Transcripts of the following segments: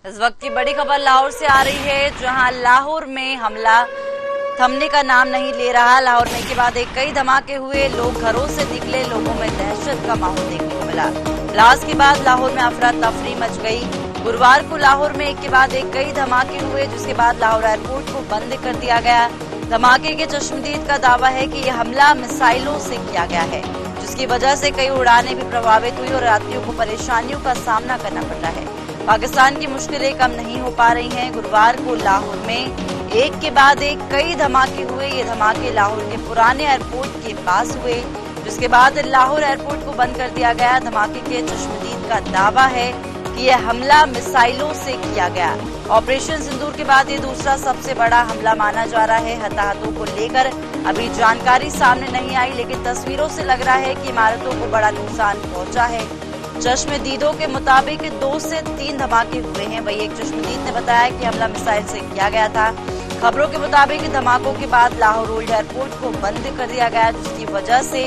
इस वक्त की बड़ी खबर लाहौर से आ रही है, जहां लाहौर में हमला थमने का नाम नहीं ले रहा। लाहौर में के बाद एक कई धमाके हुए, लोग घरों से निकले, लोगों में दहशत का माहौल देखने को मिला। ब्लास्ट के बाद लाहौर में अफरा तफरी मच गई। गुरुवार को लाहौर में एक के बाद एक कई धमाके हुए, जिसके बाद लाहौर एयरपोर्ट को बंद कर दिया गया। धमाके के चश्मदीद का दावा है कि यह हमला मिसाइलों से किया गया है, जिसकी वजह से कई उड़ानें भी प्रभावित हुई और यात्रियों को परेशानियों का सामना करना पड़ रहा है। पाकिस्तान की मुश्किलें कम नहीं हो पा रही हैं। गुरुवार को लाहौर में एक के बाद एक कई धमाके हुए। ये धमाके लाहौर के पुराने एयरपोर्ट के पास हुए, जिसके बाद लाहौर एयरपोर्ट को बंद कर दिया गया। धमाके के चश्मदीद का दावा है कि यह हमला मिसाइलों से किया गया। ऑपरेशन सिंदूर के बाद ये दूसरा सबसे बड़ा हमला माना जा रहा है। हताहतों को लेकर अभी जानकारी सामने नहीं आई, लेकिन तस्वीरों से लग रहा है कि इमारतों को बड़ा नुकसान पहुंचा है। चश्मदीदों के मुताबिक 2 से 3 धमाके हुए हैं। वही एक चश्मदीद ने बताया कि हमला मिसाइल से किया गया था। खबरों के मुताबिक धमाकों के बाद लाहौर ओल्ड एयरपोर्ट को बंद कर दिया गया, जिसकी वजह से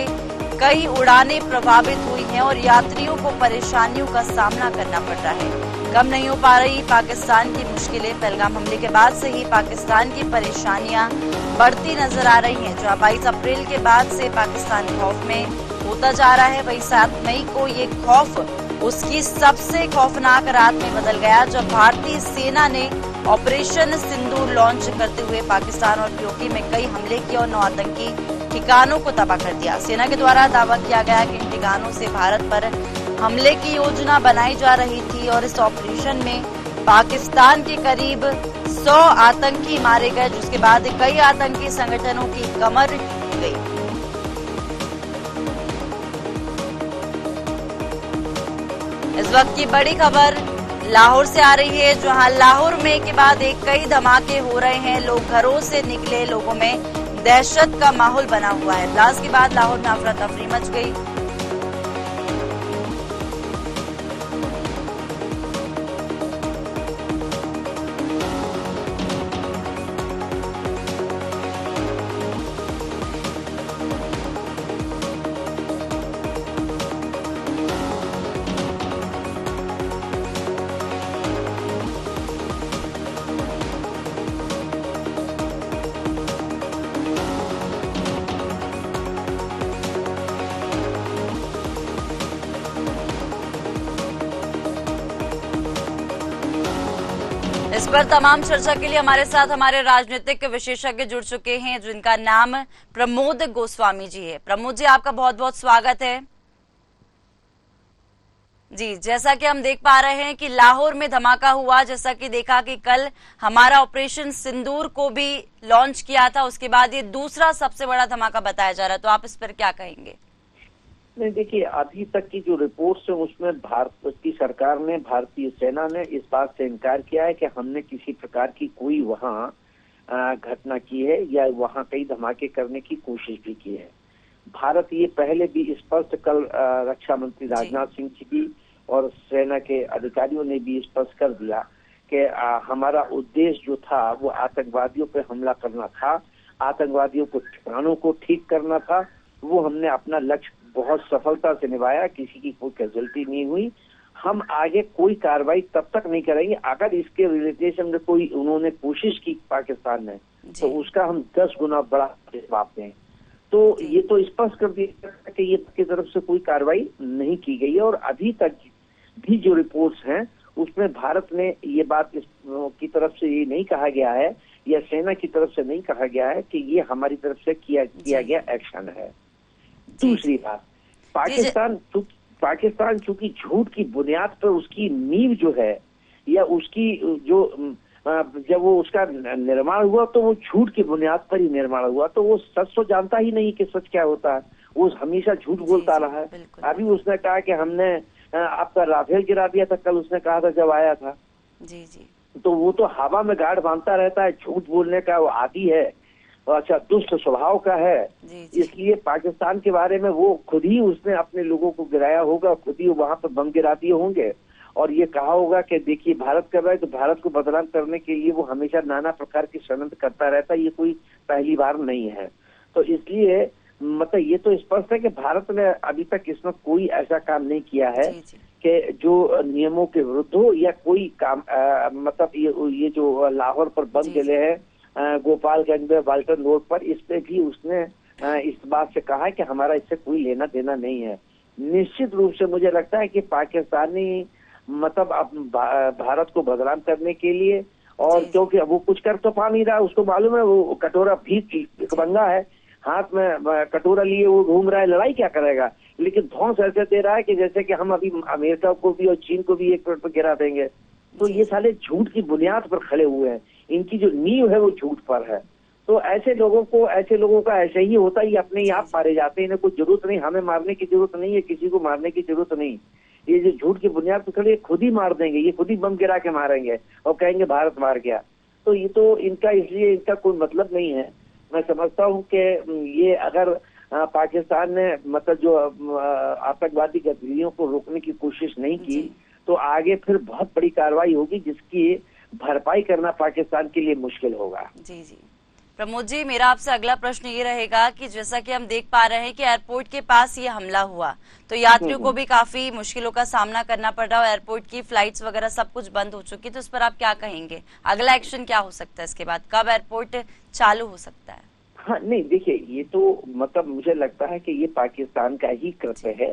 कई उड़ानें प्रभावित हुई हैं और यात्रियों को परेशानियों का सामना करना पड़ रहा है। कम नहीं हो पा रही पाकिस्तान की मुश्किलें। पहलगाम हमले के बाद से ही पाकिस्तान की परेशानियां बढ़ती नजर आ रही हैं, जहां 22 अप्रैल के बाद से पाकिस्तान खौफ में होता जा रहा है। वही 7 मई को ये खौफ उसकी सबसे खौफनाक रात में बदल गया, जब भारतीय सेना ने ऑपरेशन सिंदूर लॉन्च करते हुए पाकिस्तान और पीओके में कई हमले किए और 9 आतंकी ठिकानों को तबाह कर दिया। सेना के द्वारा दावा किया गया कि इन ठिकानों से भारत पर हमले की योजना बनाई जा रही थी और इस ऑपरेशन में पाकिस्तान के करीब 100 आतंकी मारे गए, जिसके बाद कई आतंकी संगठनों की कमर गई। इस वक्त की बड़ी खबर लाहौर से आ रही है, जहां लाहौर में के बाद एक कई धमाके हो रहे हैं। लोग घरों से निकले, लोगों में दहशत का माहौल बना हुआ है। ब्लास्ट के बाद लाहौर में अफरा तफरी मच गई। इस पर तमाम चर्चा के लिए हमारे साथ हमारे राजनीतिक विशेषज्ञ जुड़ चुके हैं, जिनका नाम प्रमोद गोस्वामी जी है। प्रमोद जी, आपका बहुत बहुत स्वागत है। जी, जैसा कि हम देख पा रहे हैं कि लाहौर में धमाका हुआ, जैसा कि देखा कि कल हमारा ऑपरेशन सिंदूर को भी लॉन्च किया था, उसके बाद ये दूसरा सबसे बड़ा धमाका बताया जा रहा है, तो आप इस पर क्या कहेंगे? नहीं, देखिए, अभी तक की जो रिपोर्ट्स है उसमें भारत की सरकार ने, भारतीय सेना ने इस बात से इनकार किया है कि हमने किसी प्रकार की कोई वहां घटना की है या वहां कई धमाके करने की कोशिश भी की है। भारत ये पहले भी स्पष्ट, कल रक्षा मंत्री राजनाथ सिंह जी भी और सेना के अधिकारियों ने भी स्पष्ट कर दिया कि हमारा उद्देश्य जो था वो आतंकवादियों पर हमला करना था, आतंकवादियों को ठिकानों को ठीक करना था। वो हमने अपना लक्ष्य बहुत सफलता से निभाया, किसी की कोई कैजुअल्टी नहीं हुई। हम आगे कोई कार्रवाई तब तक नहीं करेंगे अगर इसके रिलेटेशन में कोई उन्होंने कोशिश की पाकिस्तान ने, तो उसका हम 10 गुना बड़ा जवाब दें। तो ये तो स्पष्ट कर दिया कि ये की तरफ से कोई कार्रवाई नहीं की गई है। और अभी तक भी जो रिपोर्ट्स हैं उसमें भारत ने ये बात की तरफ से ये नहीं कहा गया है या सेना की तरफ से नहीं कहा गया है कि ये हमारी तरफ से किया गया एक्शन है। दूसरी बात, पाकिस्तान चूंकि झूठ की बुनियाद पर उसकी नींव जो है या उसकी जो जब वो उसका निर्माण हुआ तो वो झूठ की बुनियाद पर ही निर्माण हुआ, तो वो सच तो जानता ही नहीं कि सच क्या होता है। वो हमेशा झूठ बोलता रहा है। अभी उसने कहा कि हमने आपका राफेल गिरा दिया था, कल उसने कहा था जब आया था। जी जी, तो वो तो हवा में गाड़ बांधता रहता है, झूठ बोलने का वो आदी है, अच्छा दुष्ट स्वभाव का है। इसलिए पाकिस्तान के बारे में वो खुद ही उसने अपने लोगों को गिराया होगा, खुद ही वहां पर बम गिरा दिए होंगे और ये कहा होगा कि देखिए भारत कर रहा है, तो भारत को बदनाम करने के लिए वो हमेशा नाना प्रकार की षड्यंत्र करता रहता है। ये कोई पहली बार नहीं है। तो इसलिए मतलब ये तो स्पष्ट है कि भारत ने अभी तक इसमें कोई ऐसा काम नहीं किया है कि जो नियमों के विरुद्ध हो, या कोई काम मतलब ये जो लाहौर पर बम चले हैं गोपालगंज में वाल्टन रोड पर, इस पे भी उसने इस बात से कहा है कि हमारा इससे कोई लेना देना नहीं है। निश्चित रूप से मुझे लगता है कि पाकिस्तानी मतलब भारत को बदनाम करने के लिए, और क्योंकि वो कुछ कर तो पा नहीं रहा, उसको मालूम है वो कटोरा भी बंगा है, हाथ में कटोरा लिए वो घूम रहा है, लड़ाई क्या करेगा, लेकिन धौंस ऐसे दे रहा है कि जैसे कि हम अभी अमेरिका को भी और चीन को भी एक मिनट पर गिरा देंगे। तो ये साले झूठ की बुनियाद पर खड़े हुए हैं, इनकी जो नींव है वो झूठ पर है। तो ऐसे लोगों का ऐसे ही होता है, ये अपने ही आप मारे जाते हैं, इन्हें कोई जरूरत नहीं, हमें मारने की जरूरत नहीं है, किसी को मारने की जरूरत नहीं। ये जो झूठ की बुनियाद पर खड़े खुद ही मार देंगे, ये खुद ही बम गिरा के मारेंगे और कहेंगे भारत मार गया। तो ये तो इनका, इसलिए इनका कोई मतलब नहीं है। मैं समझता हूँ कि ये अगर पाकिस्तान ने मतलब जो आतंकवादी गतिविधियों को रोकने की कोशिश नहीं की, तो आगे फिर बहुत बड़ी कार्रवाई होगी जिसकी भरपाई करना पाकिस्तान के लिए मुश्किल होगा। जी जी प्रमोद जी, मेरा आपसे अगला प्रश्न ये रहेगा कि जैसा कि हम देख पा रहे हैं कि एयरपोर्ट के पास ये हमला हुआ, तो यात्रियों को भी काफी मुश्किलों का सामना करना पड़ रहा है, एयरपोर्ट की फ्लाइट्स वगैरह सब कुछ बंद हो चुकी, तो इस पर आप क्या कहेंगे? अगला एक्शन क्या हो सकता है इसके बाद? कब एयरपोर्ट चालू हो सकता है? हाँ नहीं, देखिए ये तो मतलब मुझे लगता है कि ये पाकिस्तान का ही कृत्य है,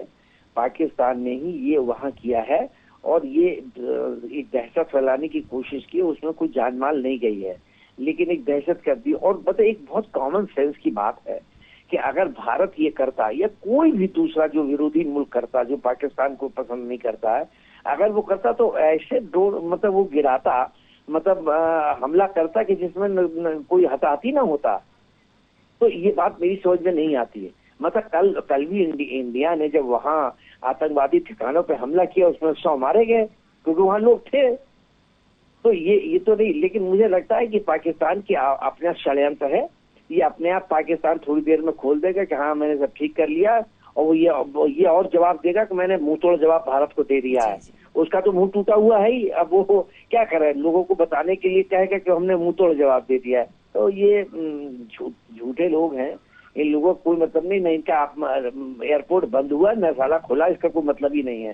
पाकिस्तान ने ही ये वहाँ किया है, और ये एक दहशत फैलाने की कोशिश की, उसमें कोई जान माल नहीं गई है, लेकिन एक दहशत कर दी। और मतलब एक बहुत कॉमन सेंस की बात है कि अगर भारत ये करता या कोई भी दूसरा जो विरोधी मुल्क करता, जो पाकिस्तान को पसंद नहीं करता है, अगर वो करता तो ऐसे मतलब वो गिराता, मतलब हमला करता कि जिसमें कोई हताहती ना होता। तो ये बात मेरी समझ में नहीं आती है। मतलब कल भी इंडिया ने जब वहाँ आतंकवादी ठिकानों पे हमला किया, उसमें 100 मारे गए क्योंकि वहाँ लोग थे। तो ये तो नहीं, लेकिन मुझे लगता है कि पाकिस्तान की अपना षड्यंत्र है, ये अपने आप पाकिस्तान थोड़ी देर में खोल देगा कि हाँ मैंने सब ठीक कर लिया, और वो ये और जवाब देगा कि मैंने मुंह तोड़ जवाब भारत को दे दिया है। उसका तो मुंह टूटा हुआ है ही, अब वो क्या करे, लोगों को बताने के लिए कहेगा कि हमने मुंह तोड़ जवाब दे दिया है। तो ये झूठे लोग हैं, इन लोगों को कोई मतलब नहीं, नहीं इनका एयरपोर्ट बंद हुआ न साला खुला, इसका कोई मतलब ही नहीं है।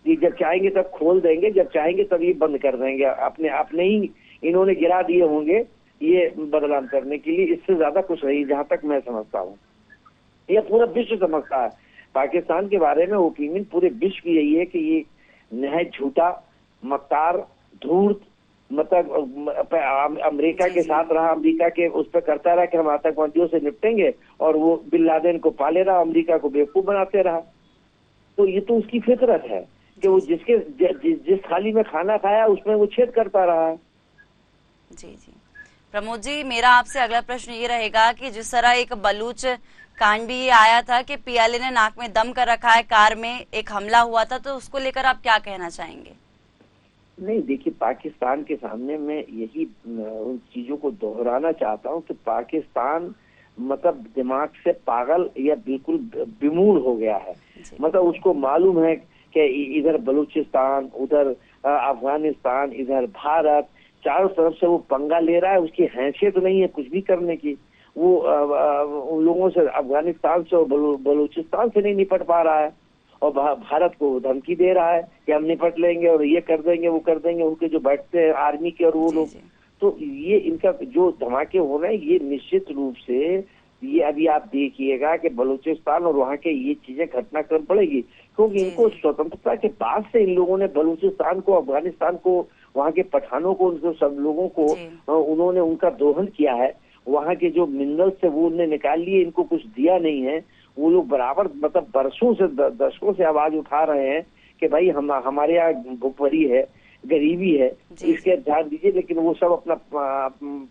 ये जब चाहेंगे तब खोल देंगे, जब चाहेंगे तब ये बंद कर देंगे, अपने ही इन्होंने गिरा दिए होंगे ये बदलाव करने के लिए, इससे ज्यादा कुछ नहीं, जहां तक मैं समझता हूँ। ये पूरा विश्व समझता है पाकिस्तान के बारे में, ओपिनियन पूरे विश्व की यही है कि ये नहायत झूठा, मक्कार, धूर्त, मतलब अमेरिका के साथ रहा, अमेरिका के उस पर करता रहा कि हम आतंकवादियों से निपटेंगे, और वो बिन लादेन को पाले रहा, अमेरिका को बेवकूफ बनाते रहा। तो ये तो उसकी फितरत है कि वो जिस थाली में खाना खाया उसमें वो छेद करता रहा है। जी जी प्रमोद जी, मेरा आपसे अगला प्रश्न ये रहेगा कि जिस तरह एक बलूच कांड भी ये आया था कि पीएलए ने नाक में दम कर रखा है, कार में एक हमला हुआ था, तो उसको लेकर आप क्या कहना चाहेंगे? नहीं देखिए, पाकिस्तान के सामने मैं यही उन चीजों को दोहराना चाहता हूँ कि पाकिस्तान मतलब दिमाग से पागल या बिल्कुल विमूढ़ हो गया है। मतलब उसको मालूम है कि इधर बलूचिस्तान, उधर अफगानिस्तान, इधर भारत, चारों तरफ से वो पंगा ले रहा है, उसकी हैसियत नहीं है कुछ भी करने की। वो उन लोगों से, अफगानिस्तान से और बलूचिस्तान से नहीं निपट पा रहा है, और भारत को धमकी दे रहा है कि हम निपट लेंगे और ये कर देंगे वो कर देंगे, उनके जो बैठते हैं आर्मी के और वो लोग। तो ये इनका जो धमाके हो रहे हैं, ये निश्चित रूप से ये अभी आप देखिएगा कि बलूचिस्तान और वहाँ के ये चीजें घटनाक्रम पड़ेगी, क्योंकि इनको स्वतंत्रता के बाद से इन लोगों ने बलूचिस्तान को, अफगानिस्तान को, वहाँ के पठानों को, उनको सब लोगों को उन्होंने उनका दोहन किया है। वहाँ के जो मिनरल्स थे वो उन्होंने निकाल लिए, इनको कुछ दिया नहीं है। वो लोग बराबर मतलब बरसों से, दशकों से आवाज उठा रहे हैं कि भाई हमारे यहाँ भुखमरी है, गरीबी है, इसके ध्यान दीजिए, लेकिन वो सब अपना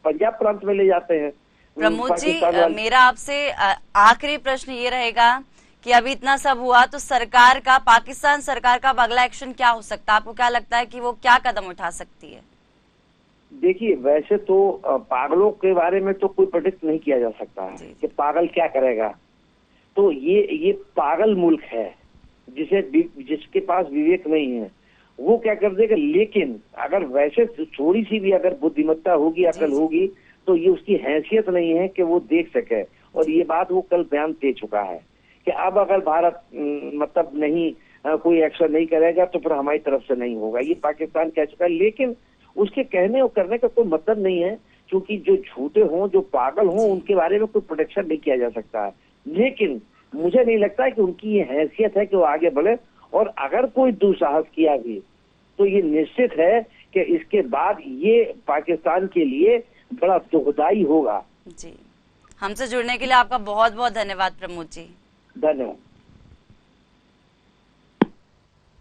पंजाब प्रांत में ले जाते हैं। प्रमोद जी, मेरा आपसे आखिरी प्रश्न ये रहेगा कि अभी इतना सब हुआ, तो सरकार का, पाकिस्तान सरकार का अगला एक्शन क्या हो सकता है? आपको क्या लगता है कि वो क्या कदम उठा सकती है? देखिए, वैसे तो पागलों के बारे में तो कोई प्रेडिक्ट नहीं किया जा सकता है कि पागल क्या करेगा। तो ये पागल मुल्क है जिसके पास विवेक नहीं है, वो क्या कर देगा। लेकिन अगर वैसे थोड़ी सी भी अगर बुद्धिमत्ता होगी, अकल होगी, तो ये उसकी हैसियत नहीं है कि वो देख सके। और ये बात वो कल बयान दे चुका है कि अब अगर भारत मतलब नहीं कोई एक्शन नहीं करेगा तो फिर हमारी तरफ से नहीं होगा, ये पाकिस्तान कह चुका है। लेकिन उसके कहने और करने का कोई मतलब नहीं है, क्योंकि जो झूठे हों, जो पागल हों, उनके बारे में कोई प्रोटेक्शन नहीं किया जा सकता है। लेकिन मुझे नहीं लगता है कि उनकी ये हैसियत है कि वो आगे बढ़े, और अगर कोई दुस्साहस किया भी तो ये निश्चित है कि इसके बाद ये पाकिस्तान के लिए बड़ा दुखदाई होगा। जी, हमसे जुड़ने के लिए आपका बहुत बहुत धन्यवाद प्रमोद जी। धन्यवाद।